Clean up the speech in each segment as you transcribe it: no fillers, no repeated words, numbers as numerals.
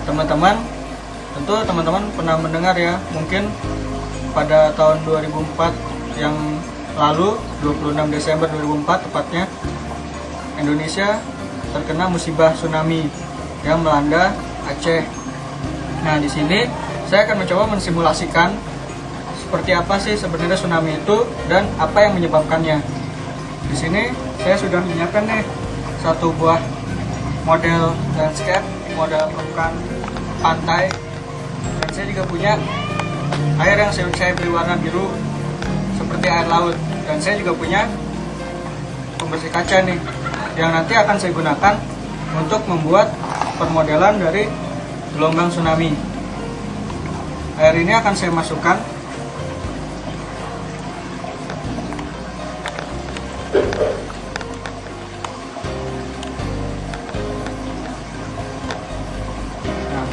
teman-teman, tentu teman-teman pernah mendengar ya, mungkin pada tahun 2004 yang lalu, 26 Desember 2004 tepatnya, Indonesia terkena musibah tsunami yang melanda Aceh. Nah, di sini saya akan mencoba mensimulasikan seperti apa sih sebenarnya tsunami itu dan apa yang menyebabkannya. Di sini saya sudah menyiapkan nih satu buah model landscape, model permukaan pantai, dan saya juga punya air yang saya beri warna biru seperti air laut, dan saya juga punya pembersih kaca nih yang nanti akan saya gunakan untuk membuat permodelan dari gelombang tsunami. Air ini akan saya masukkan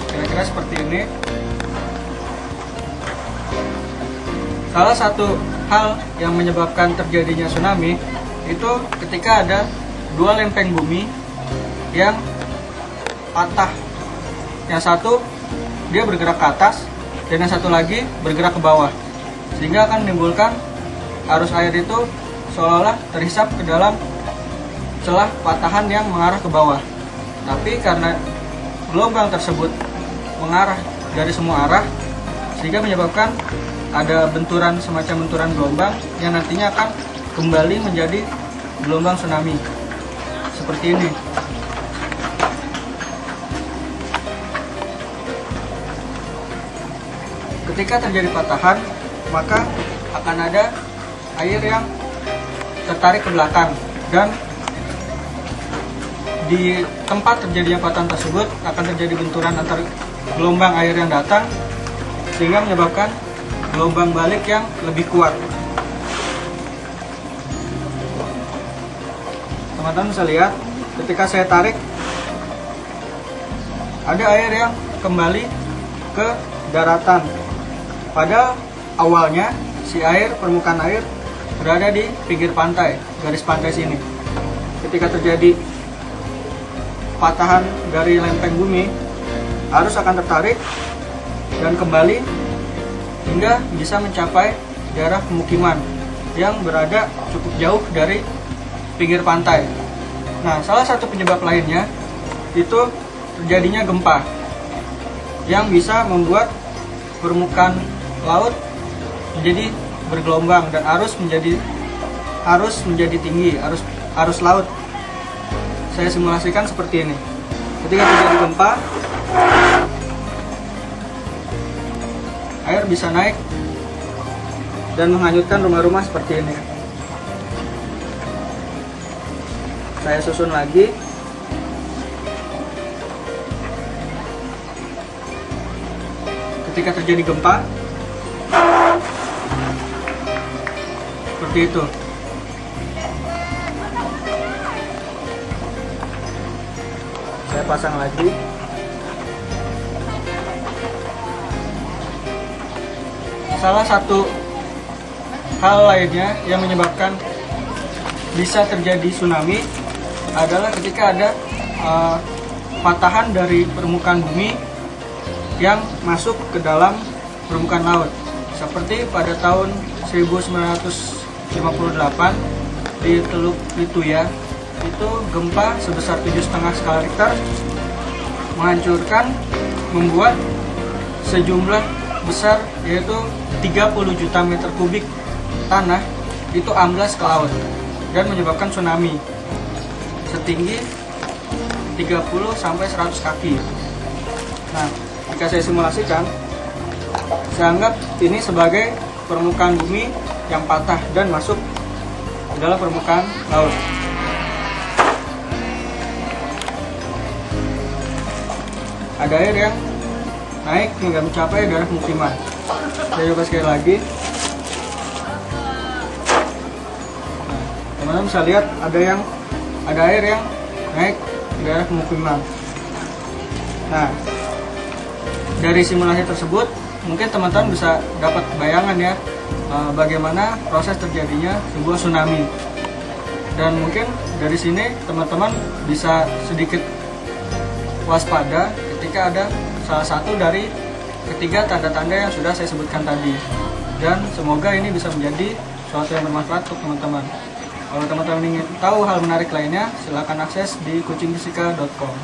kira-kira seperti ini. Salah satu hal yang menyebabkan terjadinya tsunami itu ketika ada dua lempeng bumi yang patah. Yang satu dia bergerak ke atas dan yang satu lagi bergerak ke bawah, sehingga akan menimbulkan arus air itu seolah-olah terhisap ke dalam celah patahan yang mengarah ke bawah. Tapi karena gelombang tersebut mengarah dari semua arah, sehingga menyebabkan ada benturan, semacam benturan gelombang yang nantinya akan kembali menjadi gelombang tsunami seperti ini. Ketika terjadi patahan, maka akan ada air yang tertarik ke belakang, dan di tempat terjadinya patahan tersebut akan terjadi benturan antar gelombang air yang datang, sehingga menyebabkan gelombang balik yang lebih kuat. Teman-teman bisa lihat ketika saya tarik, ada air yang kembali ke daratan. Pada awalnya si air, permukaan air berada di pinggir pantai, garis pantai sini. Ketika terjadi patahan dari lempeng bumi, arus akan tertarik dan kembali hingga bisa mencapai daerah pemukiman yang berada cukup jauh dari pinggir pantai. Nah, salah satu penyebab lainnya itu terjadinya gempa yang bisa membuat permukaan laut menjadi bergelombang dan arus menjadi tinggi, arus laut. Saya simulasikan seperti ini. Ketika terjadi gempa, air bisa naik dan menghanyutkan rumah-rumah seperti ini. Saya susun lagi. Ketika terjadi gempa, seperti itu. Saya pasang lagi. Salah satu hal lainnya yang menyebabkan bisa terjadi tsunami adalah ketika ada patahan dari permukaan bumi yang masuk ke dalam permukaan laut. Seperti pada tahun 1958 di Teluk Lituya, itu gempa sebesar 7,5 skala Richter menghancurkan, membuat sejumlah besar, yaitu 30 juta meter kubik tanah itu amblas ke laut dan menyebabkan tsunami setinggi 30 sampai 100 kaki. Nah, jika saya simulasikan, saya anggap ini sebagai permukaan bumi yang patah dan masuk ke dalam permukaan laut. Ada air yang naik hingga mencapai daerah pemukiman. Saya coba sekali lagi. Nah, teman-teman bisa lihat ada air yang naik ke daerah pemukiman. Nah, dari simulasi tersebut mungkin teman-teman bisa dapat bayangan ya bagaimana proses terjadinya sebuah tsunami. Dan mungkin dari sini teman-teman bisa sedikit waspada ketika ada salah satu dari ketiga tanda-tanda yang sudah saya sebutkan tadi. Dan semoga ini bisa menjadi sesuatu yang bermanfaat untuk teman-teman. Kalau teman-teman ingin tahu hal menarik lainnya, silakan akses di kucingfisika.com.